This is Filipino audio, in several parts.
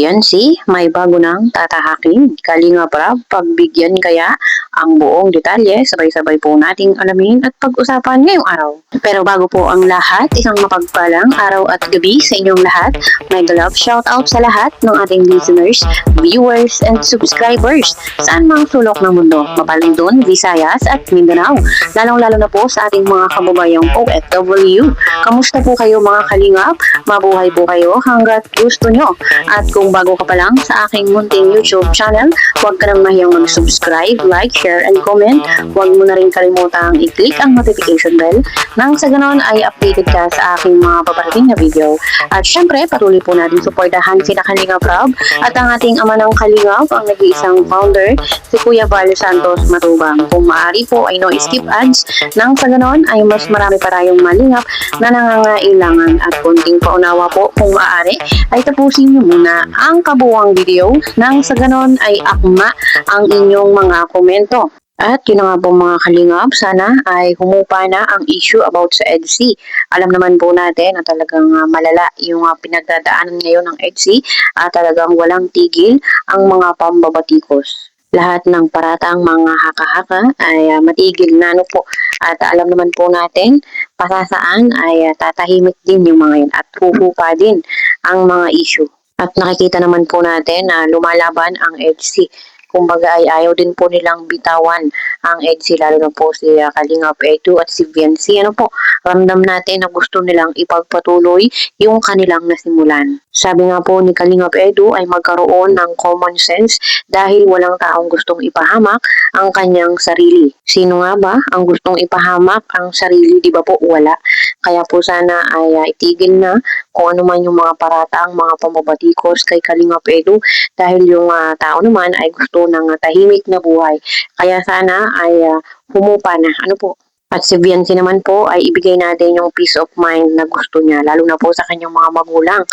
VNC, may bago nang tatahakin. Kalinga Prab, pagbigyan kaya ang buong detalye, sabay-sabay po nating alamin at pag-usapan ngayong araw. Pero bago po ang lahat, isang mapagpalang araw at gabi sa inyong lahat. May love shoutout sa lahat ng ating listeners, viewers, and subscribers saan mang sulok ng mundo, Mapalindon, Visayas at Mindanao. Lalong-lalo na po sa ating mga kababayang OFW. Kamusta po kayo mga kalingap? Mabuhay po kayo hanggat gusto nyo. At kung bago ka pa lang sa aking munting YouTube channel, huwag ka nang mahiyang mag-subscribe, like, share, and comment. Huwag mo na rin kalimutang i-click ang notification bell nang sa ganon ay updated ka sa aking mga paparating na video. At syempre, patuloy po natin suportahan sina Kalinga Prab at ang ating ama ng Kalingap, ang nag-iisang founder, si Kuya Val Santos Matubang. Kung maaari po ay no skip ads nang sa ganon ay mas marami pa tayong malingap na nangangailangan. At konting paunawa po kung maaari ay tapusin niyo muna ang kabuuang video nang sa ganon ay akma ang inyong mga komento. At yun na nga po mga kalingap, sana ay humupa na ang issue about sa EDSA. Alam naman po natin na talagang malala yung pinagdadaanan ngayon ng EDSA at talagang walang tigil ang mga pambabatikos. Lahat ng paratang mga haka-haka ay matigil na po. At alam naman po natin, pasasaan ay tatahimik din yung mga yun at huhupa din ang mga issue. At nakikita naman po natin na lumalaban ang EDSA. Kumbaga ay ayaw din po nilang bitawan ang EDSA, lalo na po si Kalingap Edu at si VNC. Ano po, ramdam natin na gusto nilang ipagpatuloy yung kanilang nasimulan. Sabi nga po ni Kalingap Edu ay magkaroon ng common sense dahil walang taong gustong ipahamak ang kanyang sarili. Sino nga ba ang gustong ipahamak ang sarili? Di ba po wala? Kaya po sana ay itigil na kung ano man yung mga parataang mga pambabatikos kay Kalingap Edu dahil yung tao naman ay gusto ng tahimik na buhay. Kaya sana ay humupa na. Ano po? At si VNC naman po ay ibigay natin yung peace of mind na gusto niya, lalo na po sa kanyang mga magulang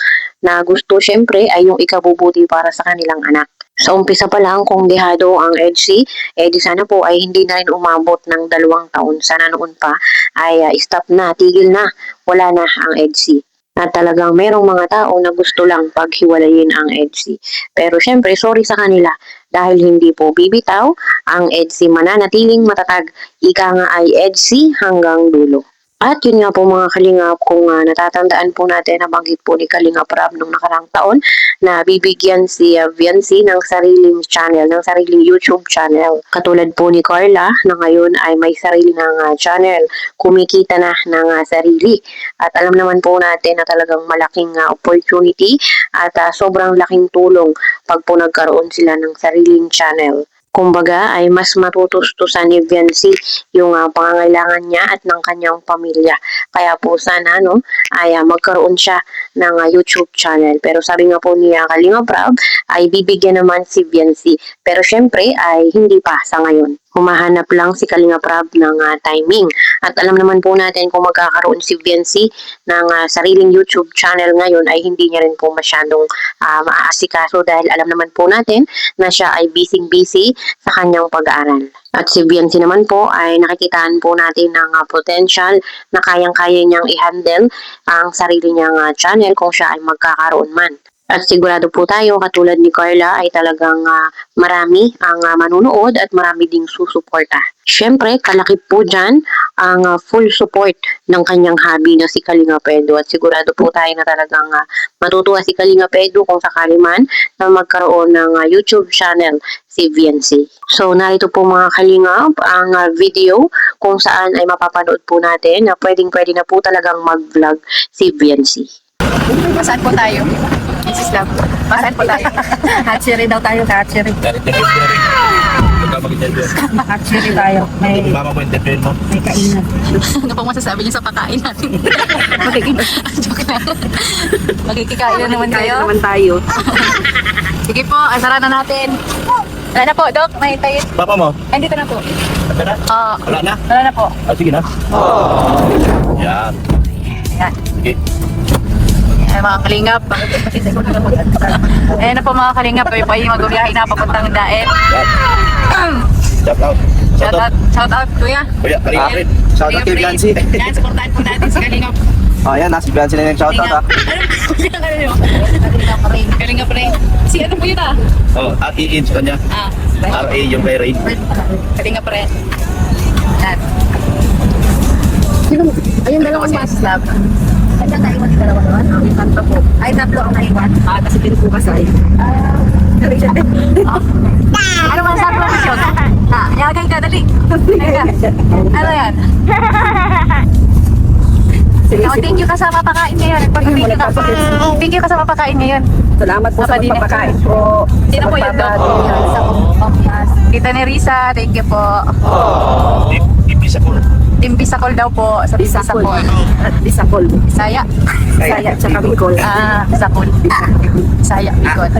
na gusto syempre ay yung ikabubuti para sa kanilang anak. Sa umpisa pa lang kung dehado ang EDSA, di sana po ay hindi na rin umabot ng 2 taon. Sana noon pa ay stop na, tigil na, wala na ang EDSA. At talagang merong mga tao na gusto lang paghiwalayin ang EDSA. Pero syempre, sorry sa kanila dahil hindi po bibitaw ang EDSA, mananatiling matatag. Ika nga ay EDSA hanggang dulo. At yun nga po mga kalingap, kung natatandaan po natin, nabanggit po ni Kalinga Prab nung nakarang taon na bibigyan si VNC ng sariling channel, ng sariling YouTube channel. Katulad po ni Carla na ngayon ay may sarili ng channel, kumikita na ng sarili. At alam naman po natin na talagang malaking opportunity at sobrang laking tulong pag po nagkaroon sila ng sariling channel. Kumbaga ay mas matutustusan ni VNC yung pangangailangan niya at ng kanyang pamilya. Kaya po sana ay magkaroon siya ng YouTube channel. Pero sabi nga po ni Kalinga Prab ay bibigyan naman si VNC. Pero syempre ay hindi pa sa ngayon. Humahanap lang si Kalinga Prab ng timing. At alam naman po natin kung magkakaroon si VNC ng sariling YouTube channel ngayon ay hindi niya rin po masyadong maaasikaso dahil alam naman po natin na siya ay busy sa kanyang pag-aaral. At si VNC naman po ay nakikitaan po natin ng potential na kayang-kaya niyang i-handle ang sarili niyang channel kung siya ay magkakaroon man. At sigurado po tayo, katulad ni Carla, ay talagang marami ang manunood at marami ding susuporta. Siyempre, kalakip po dyan ang full support ng kanyang hobby na si Kalinga Edu. At sigurado po tayo na talagang matutuwa si Kalinga Edu kung sakali man na magkaroon ng YouTube channel si VNC. So, narito po mga kalingap ang video kung saan ay mapapanood po natin na pwedeng-pwede na po talagang mag-vlog si VNC. Saan po tayo? Mrs. Love. Saan po tayo? Hatchery daw tayo, hatchery. Hatchery tayo. May kainan. Ano pong masasabi niyo sa pagkain natin? Joke lang. Magkikikain na naman tayo. Sige po, asara na natin. Wala na po, Doc. May tayo. Papa mo? Andito na po. Wala na? Wala na po. Sige na. Yan. Yan. Sige. Ay, mga kalingap. Ayan na po mga kalingap. Ay pa yung mag-ubiyahin na papuntang Daet. Shout out. Shout out, kuya. Kuya, Kalingap. Shout out kay Blancy. Yan, supportahan po natin si Kalingap. Oh, ayan, nasibihan sila yung shoutout ha. Kalinga pa rin. Si ano po yun ah? Oh, i-inch ka niya. RA yung kay Ray. Kalinga pa rin. Yan. Ayun, dalawang mas lab. Kanya naiwan yung dalawa naman? Yung kanto po. Ay, tatlo ang naiwan. Kasi pinupukas ay. Ano ba sabi mo siya? Yagay ka, dali. Ano yan? Thank you ka sa mapakain ngayon. Thank you ka sa mapakain ngayon. Salamat po sa pagpapakain po. Sino po yun doon? Tita Nerissa, thank you po. Ipisa ko. Team Bisacol daw po. Sa Bisacol. At Bisacol. Bisaya. Saya tsaka Bicol. Bisacol. Bisaya, Bicol.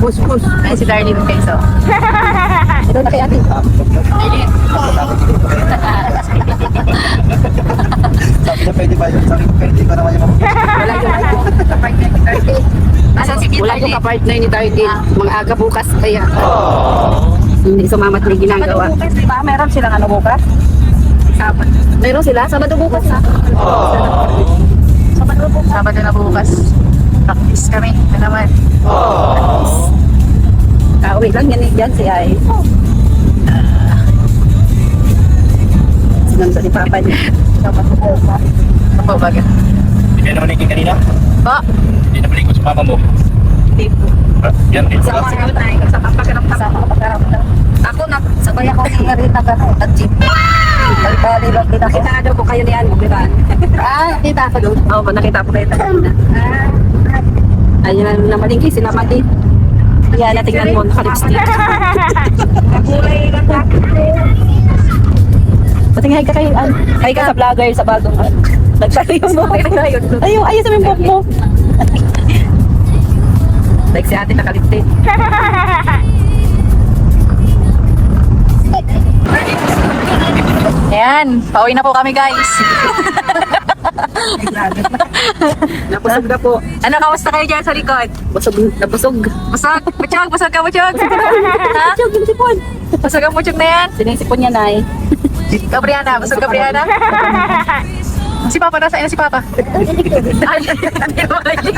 Push. Ay, si Darlene Kayso. Ito na kay ate. Darlene. Sabi niya pwede ba yun? Sabi ko pwede ko naman yung Wala yung Asan si Kit Wala yung Darlene? kapartner ni Darlene. Mga aga bukas kaya. Hindi sumamat na yung ginagawa. Bukas, di ba? Meron silang ano bukas? Sabado. Meron sila? Sabado bukas ha? Sabado na bukas. Practice kami. Ano naman? Wait lang yan si Ay. Sinamsa ni Papa niya. Ano po ba? Hindi naman naging kanina. Po? Hindi naman naging sa papa mo. Yan, dito Sa ka. mga tayo. Sa kapakaramdam. Ako na. Sabay ako ni Rita ka. At jeep. Bali lang kita ko. Nakita ko kayo ni Anne, di ba? Nakita ako doon. Oo, nakita ko kayo kanina. Ayun na malingki, sila mali. Yan, natingnan mo, naka-lipstick. Patingay ka kayo, Anne. Ay ka sa vlogger, sa bagong nagsabi yung buhok. Ayun sa may buhok mo. Like si ate naka-lipstick. Ayan. Pauwi na po kami guys. Napusog na po. Ano, kamusta kayo dyan sa likod? Nabusog. Busog? Butsog? Busog ka, butsog? Ha? Busog yung sipon. Busog ang butsog na yan? Sinisipon niya, Nay. Gabriana, busog Gabriana? Si Papa, nasa ina si Papa? Ay, hindi mo kayo.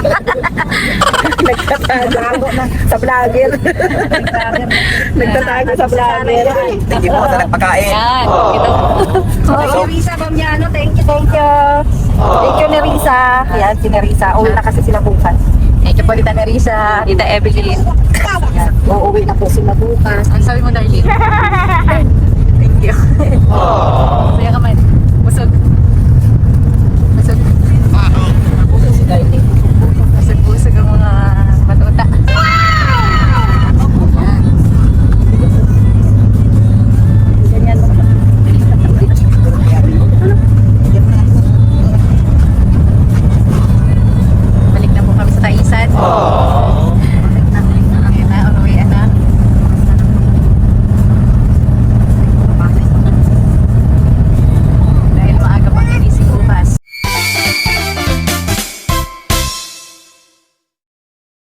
Nagtatago na sa vlogger. Nagtatago sa vlogger. Thank you po sa nagpakain. Yan, ito. Nerissa, Mamiano, thank you. Thank you, Nerissa. Yan, si Nerissa. Uwi na kasi sila bukas. Thank you po, Tita Nerissa, Tita Evelyn. Uuwi na po sila bukas. Ang sabi mo, Darlene?